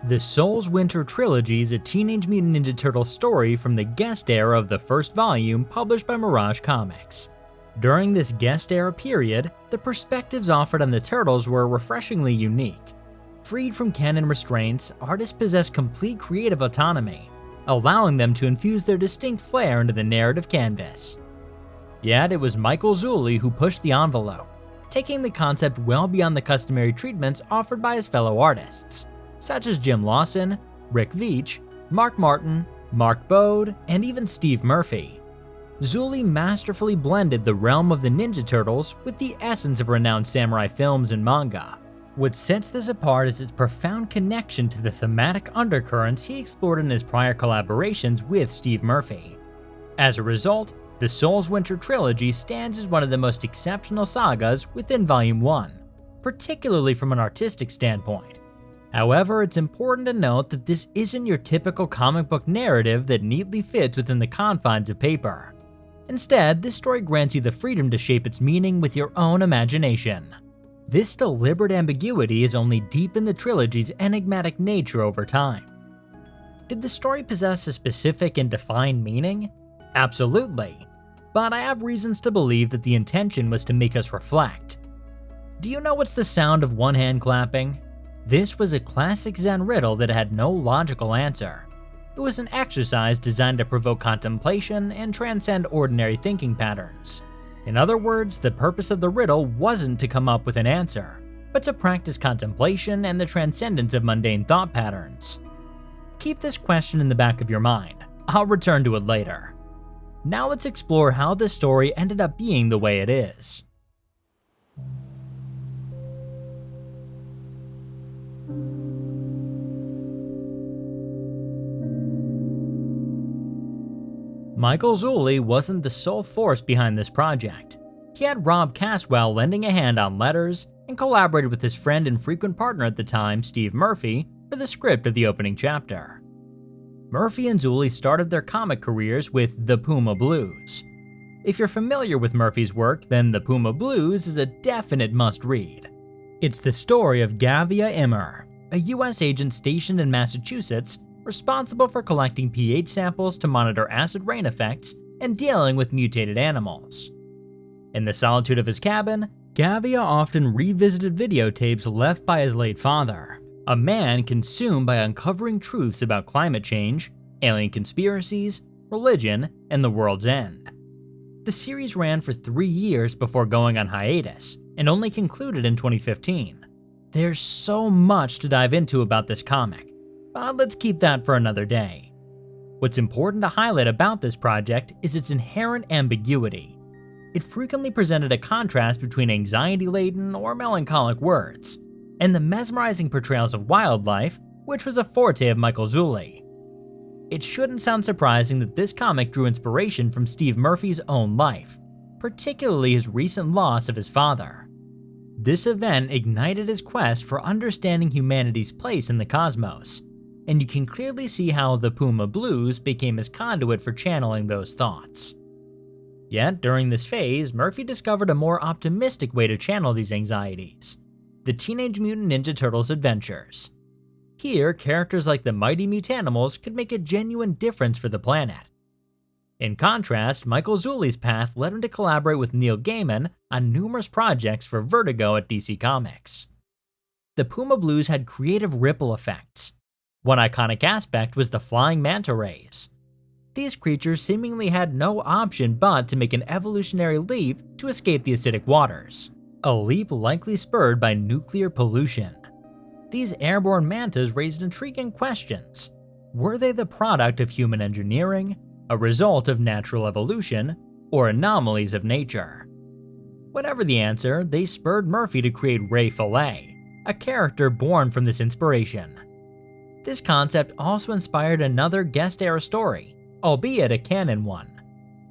The Soul's Winter Trilogy is a Teenage Mutant Ninja Turtles story from the guest era of the first volume published by Mirage Comics. During this guest era period, the perspectives offered on the Turtles were refreshingly unique. Freed from canon restraints, artists possessed complete creative autonomy, allowing them to infuse their distinct flair into the narrative canvas. Yet it was Michael Zulli who pushed the envelope, taking the concept well beyond the customary treatments offered by his fellow artists, such as Jim Lawson, Rick Veitch, Mark Martin, Mark Bode, and even Steve Murphy. Zulli masterfully blended the realm of the Ninja Turtles with the essence of renowned samurai films and manga. What sets this apart is its profound connection to the thematic undercurrents he explored in his prior collaborations with Steve Murphy. As a result, the Soul's Winter Trilogy stands as one of the most exceptional sagas within Volume 1, particularly from an artistic standpoint. However, it's important to note that this isn't your typical comic book narrative that neatly fits within the confines of paper. Instead, this story grants you the freedom to shape its meaning with your own imagination. This deliberate ambiguity has only deepened the trilogy's enigmatic nature over time. Did the story possess a specific and defined meaning? Absolutely, but I have reasons to believe that the intention was to make us reflect. Do you know what's the sound of one hand clapping? This was a classic Zen riddle that had no logical answer. It was an exercise designed to provoke contemplation and transcend ordinary thinking patterns. In other words, the purpose of the riddle wasn't to come up with an answer, but to practice contemplation and the transcendence of mundane thought patterns. Keep this question in the back of your mind. I'll return to it later. Now let's explore how this story ended up being the way it is. Michael Zulli wasn't the sole force behind this project. He had Rob Caswell lending a hand on letters and collaborated with his friend and frequent partner at the time, Steve Murphy, for the script of the opening chapter. Murphy and Zulli started their comic careers with The Puma Blues. If you're familiar with Murphy's work, then The Puma Blues is a definite must-read. It's the story of Javier S, a US agent stationed in Massachusetts responsible for collecting pH samples to monitor acid rain effects and dealing with mutated animals. In the solitude of his cabin, Javier often revisited videotapes left by his late father, a man consumed by uncovering truths about climate change, alien conspiracies, religion, and the world's end. The series ran for 3 years before going on hiatus, and only concluded in 2015. There's so much to dive into about this comic, but let's keep that for another day. What's important to highlight about this project is its inherent ambiguity. It frequently presented a contrast between anxiety-laden or melancholic words, and the mesmerizing portrayals of wildlife, which was a forte of Michael Zulli. It shouldn't sound surprising that this comic drew inspiration from Steve Murphy's own life, particularly his recent loss of his father. This event ignited his quest for understanding humanity's place in the cosmos, and you can clearly see how The Puma Blues became his conduit for channeling those thoughts. Yet, during this phase, Murphy discovered a more optimistic way to channel these anxieties: the Teenage Mutant Ninja Turtles adventures. Here, characters like the mighty Mutanimals could make a genuine difference for the planet. In contrast, Michael Zulli's path led him to collaborate with Neil Gaiman on numerous projects for Vertigo at DC Comics. The Puma Blues had creative ripple effects. One iconic aspect was the Flying Manta rays. These creatures seemingly had no option but to make an evolutionary leap to escape the acidic waters, a leap likely spurred by nuclear pollution. These airborne mantas raised intriguing questions. Were they the product of human engineering, a result of natural evolution, or anomalies of nature? Whatever the answer, they spurred Murphy to create Ray Fillet, a character born from this inspiration. This concept also inspired another guest-era story, albeit a canon one.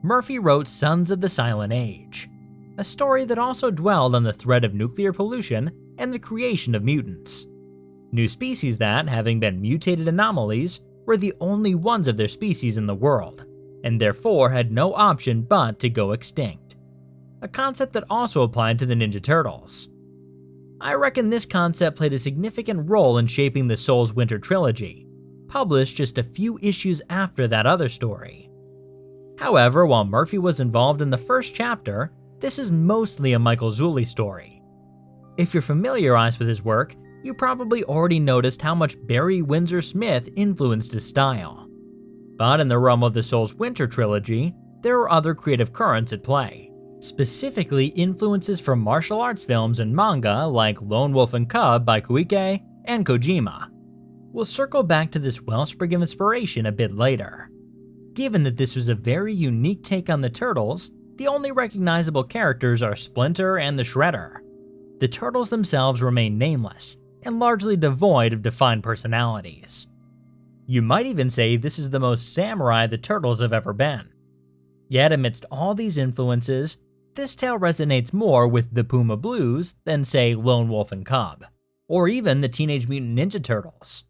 Murphy wrote Sons of the Silent Age, a story that also dwelled on the threat of nuclear pollution and the creation of mutants. New species that, having been mutated anomalies, were the only ones of their species in the world, and therefore had no option but to go extinct. A concept that also applied to the Ninja Turtles. I reckon this concept played a significant role in shaping the Soul's Winter trilogy, published just a few issues after that other story. However, while Murphy was involved in the first chapter, this is mostly a Michael Zulli story. If you're familiarized with his work, you probably already noticed how much Barry Windsor Smith influenced his style. But in the realm of the Soul's Winter trilogy, there are other creative currents at play, specifically influences from martial arts films and manga like Lone Wolf and Cub by Koike and Kojima. We'll circle back to this wellspring of inspiration a bit later. Given that this was a very unique take on the Turtles, the only recognizable characters are Splinter and the Shredder. The Turtles themselves remain nameless and largely devoid of defined personalities. You might even say this is the most samurai the Turtles have ever been. Yet amidst all these influences, this tale resonates more with the Puma Blues than, say, Lone Wolf and Cub, or even the Teenage Mutant Ninja Turtles.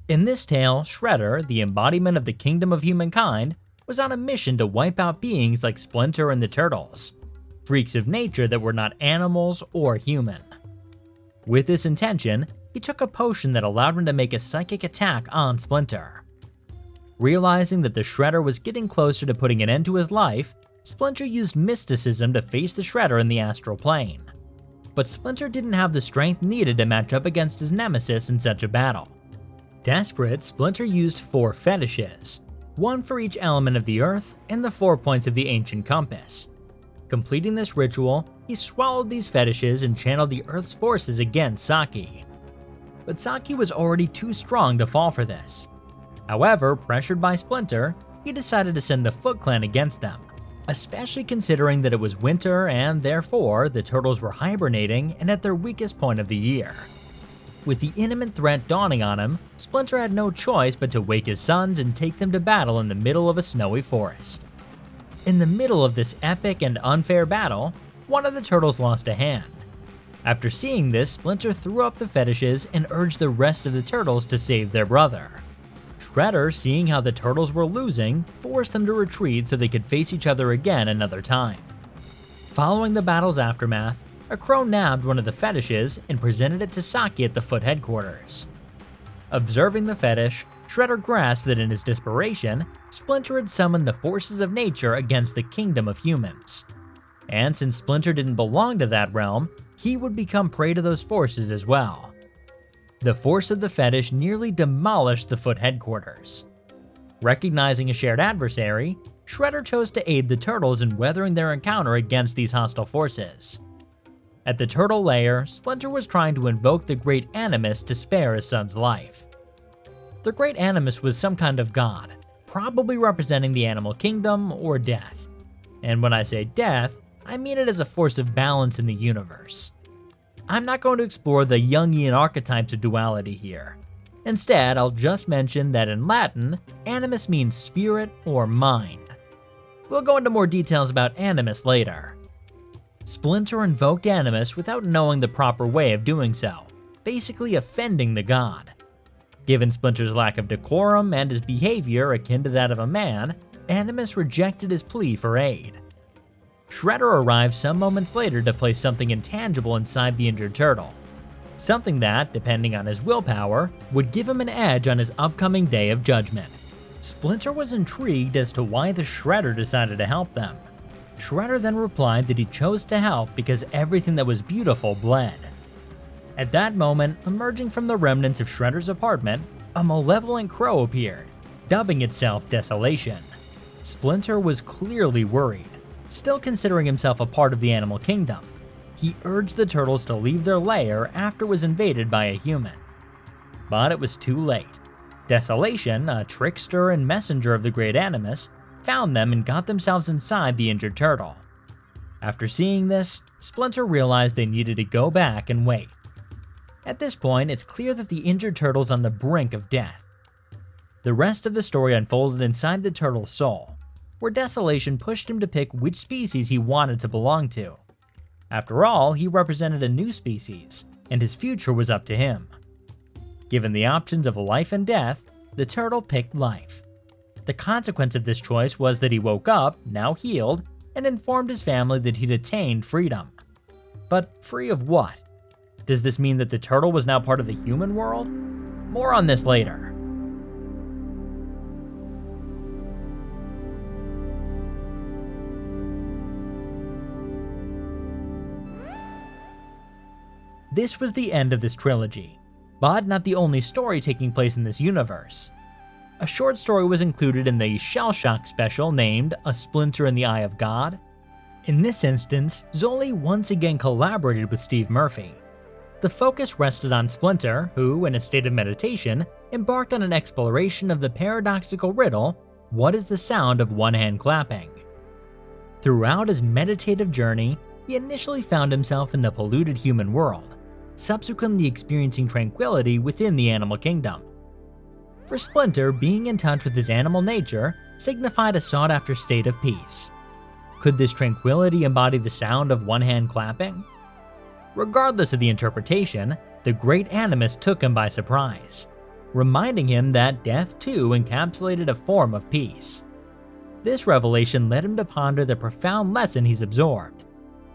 In this tale, Shredder, the embodiment of the kingdom of humankind, was on a mission to wipe out beings like Splinter and the Turtles, freaks of nature that were not animals or human. With this intention, he took a potion that allowed him to make a psychic attack on Splinter. Realizing that the Shredder was getting closer to putting an end to his life, Splinter used mysticism to face the Shredder in the astral plane. But Splinter didn't have the strength needed to match up against his nemesis in such a battle. Desperate, Splinter used 4 fetishes, one for each element of the earth and the 4 points of the ancient compass. Completing this ritual, he swallowed these fetishes and channeled the earth's forces against Saki. But Saki was already too strong to fall for this. However, pressured by Splinter, he decided to send the Foot Clan against them, especially considering that it was winter and therefore the Turtles were hibernating and at their weakest point of the year. With the imminent threat dawning on him, Splinter had no choice but to wake his sons and take them to battle in the middle of a snowy forest. In the middle of this epic and unfair battle, one of the Turtles lost a hand. After seeing this, Splinter threw up the fetishes and urged the rest of the Turtles to save their brother. Shredder, seeing how the Turtles were losing, forced them to retreat so they could face each other again another time. Following the battle's aftermath, a crow nabbed one of the fetishes and presented it to Saki at the Foot headquarters. Observing the fetish, Shredder grasped that in his desperation, Splinter had summoned the forces of nature against the kingdom of humans. And since Splinter didn't belong to that realm, he would become prey to those forces as well. The force of the fetish nearly demolished the Foot headquarters. Recognizing a shared adversary, Shredder chose to aid the Turtles in weathering their encounter against these hostile forces. At the Turtle lair, Splinter was trying to invoke the Great Animus to spare his son's life. The Great Animus was some kind of god, probably representing the animal kingdom or death. And when I say death, I mean it as a force of balance in the universe. I'm not going to explore the Jungian archetypes of duality here. Instead, I'll just mention that in Latin, animus means spirit or mind. We'll go into more details about animus later. Splinter invoked animus without knowing the proper way of doing so, basically offending the god. Given Splinter's lack of decorum and his behavior akin to that of a man, Animus rejected his plea for aid. Shredder arrived some moments later to place something intangible inside the injured turtle. Something that, depending on his willpower, would give him an edge on his upcoming day of judgment. Splinter was intrigued as to why the Shredder decided to help them. Shredder then replied that he chose to help because everything that was beautiful bled. At that moment, emerging from the remnants of Shredder's apartment, a malevolent crow appeared, dubbing itself Desolation. Splinter was clearly worried, still considering himself a part of the animal kingdom. He urged the turtles to leave their lair after it was invaded by a human. But it was too late. Desolation, a trickster and messenger of the Great Animus, found them and got themselves inside the injured turtle. After seeing this, Splinter realized they needed to go back and wait. At this point, it's clear that the injured turtle's on the brink of death. The rest of the story unfolded inside the turtle's soul, where Desolation pushed him to pick which species he wanted to belong to. After all, he represented a new species, and his future was up to him. Given the options of life and death, the turtle picked life. The consequence of this choice was that he woke up, now healed, and informed his family that he'd attained freedom. But free of what? Does this mean that the turtle was now part of the human world? More on this later. This was the end of this trilogy, but not the only story taking place in this universe. A short story was included in the Shell Shock special named A Splinter in the Eye of God. In this instance, Zulli once again collaborated with Steve Murphy. The focus rested on Splinter, who, in a state of meditation, embarked on an exploration of the paradoxical riddle, what is the sound of one hand clapping? Throughout his meditative journey, he initially found himself in the polluted human world, subsequently experiencing tranquility within the animal kingdom. For Splinter, being in touch with his animal nature signified a sought-after state of peace. Could this tranquility embody the sound of one hand clapping? Regardless of the interpretation, the great animist took him by surprise, reminding him that death too encapsulated a form of peace. This revelation led him to ponder the profound lesson he's absorbed,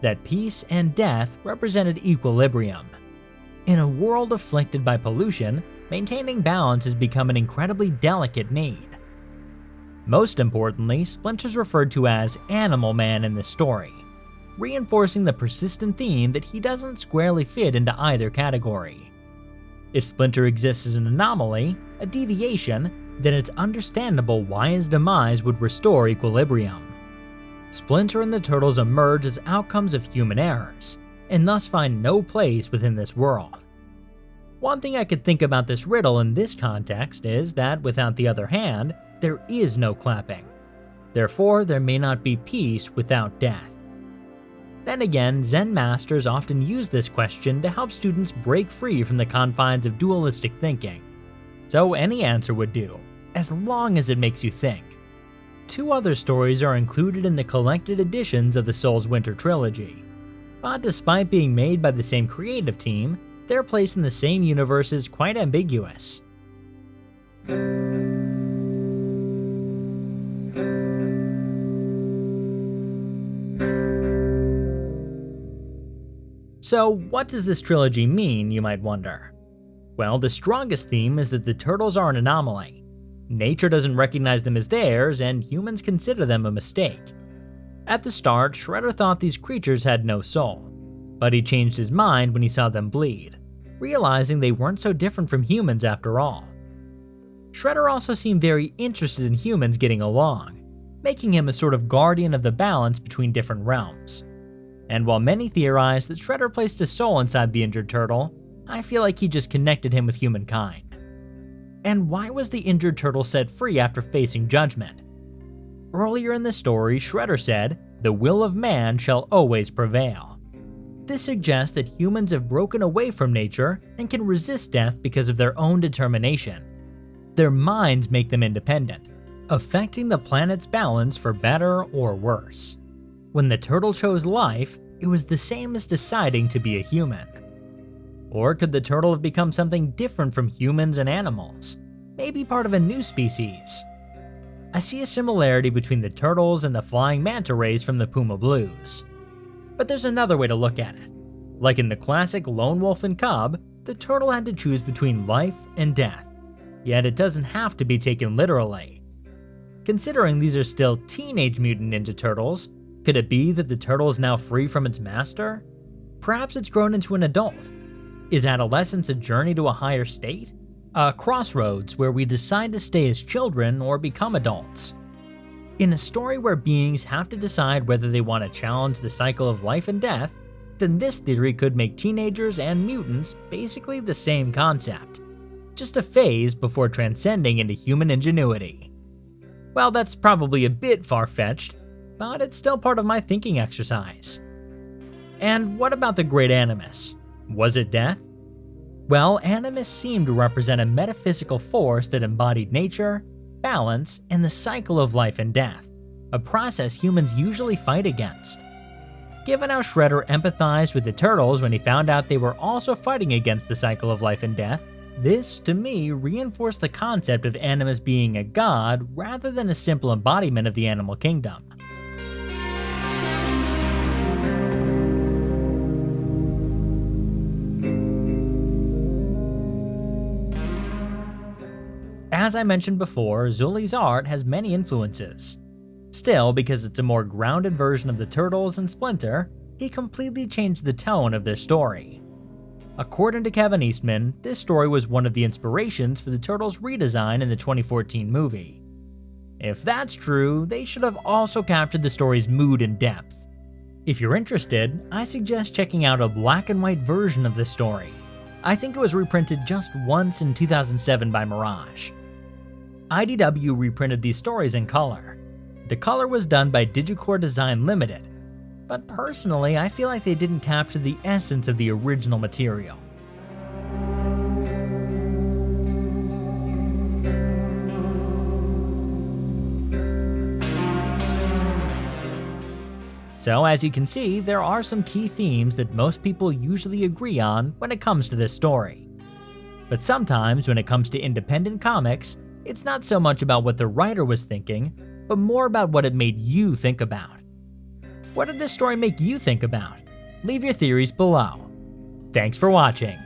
that peace and death represented equilibrium. In a world afflicted by pollution, maintaining balance has become an incredibly delicate need. Most importantly, Splinter's referred to as Animal Man in this story, reinforcing the persistent theme that he doesn't squarely fit into either category. If Splinter exists as an anomaly, a deviation, then it's understandable why his demise would restore equilibrium. Splinter and the Turtles emerge as outcomes of human errors, and thus find no place within this world. One thing I could think about this riddle in this context is that without the other hand, there is no clapping. Therefore, there may not be peace without death. Then again, Zen masters often use this question to help students break free from the confines of dualistic thinking. So any answer would do, as long as it makes you think. Two other stories are included in the collected editions of the Soul's Winter trilogy. But despite being made by the same creative team, their place in the same universe is quite ambiguous. So what does this trilogy mean, you might wonder? Well, the strongest theme is that the turtles are an anomaly. Nature doesn't recognize them as theirs, and humans consider them a mistake. At the start, Shredder thought these creatures had no soul, but he changed his mind when he saw them bleed, realizing they weren't so different from humans after all. Shredder also seemed very interested in humans getting along, making him a sort of guardian of the balance between different realms. And while many theorize that Shredder placed a soul inside the injured turtle, I feel like he just connected him with humankind. And why was the injured turtle set free after facing judgment? Earlier in the story, Shredder said, "The will of man shall always prevail." This suggests that humans have broken away from nature and can resist death because of their own determination. Their minds make them independent, affecting the planet's balance for better or worse. When the turtle chose life, it was the same as deciding to be a human. Or could the turtle have become something different from humans and animals? Maybe part of a new species? I see a similarity between the turtles and the flying manta rays from the Puma Blues. But there's another way to look at it. Like in the classic Lone Wolf and Cub, the turtle had to choose between life and death. Yet it doesn't have to be taken literally. Considering these are still teenage mutant ninja turtles, could it be that the turtle is now free from its master? Perhaps it's grown into an adult. Is adolescence a journey to a higher state? A crossroads where we decide to stay as children or become adults? In a story where beings have to decide whether they want to challenge the cycle of life and death, then this theory could make teenagers and mutants basically the same concept, just a phase before transcending into human ingenuity. Well, that's probably a bit far-fetched, but it's still part of my thinking exercise. And what about the Great Animus? Was it death? Well, Animus seemed to represent a metaphysical force that embodied nature, balance, and the cycle of life and death, a process humans usually fight against. Given how Shredder empathized with the turtles when he found out they were also fighting against the cycle of life and death, This, to me, reinforced the concept of Animus being a god rather than a simple embodiment of the animal kingdom. As I mentioned before, Zulli's art has many influences. Still, because it's a more grounded version of the Turtles and Splinter, he completely changed the tone of their story. According to Kevin Eastman, this story was one of the inspirations for the Turtles' redesign in the 2014 movie. If that's true, they should have also captured the story's mood and depth. If you're interested, I suggest checking out a black and white version of this story. I think it was reprinted just once in 2007 by Mirage. IDW reprinted these stories in color. The color was done by Digicore Design Limited, but personally I feel like they didn't capture the essence of the original material. So as you can see, there are some key themes that most people usually agree on when it comes to this story. But sometimes when it comes to independent comics, it's not so much about what the writer was thinking, but more about what it made you think about. What did this story make you think about? Leave your theories below. Thanks for watching.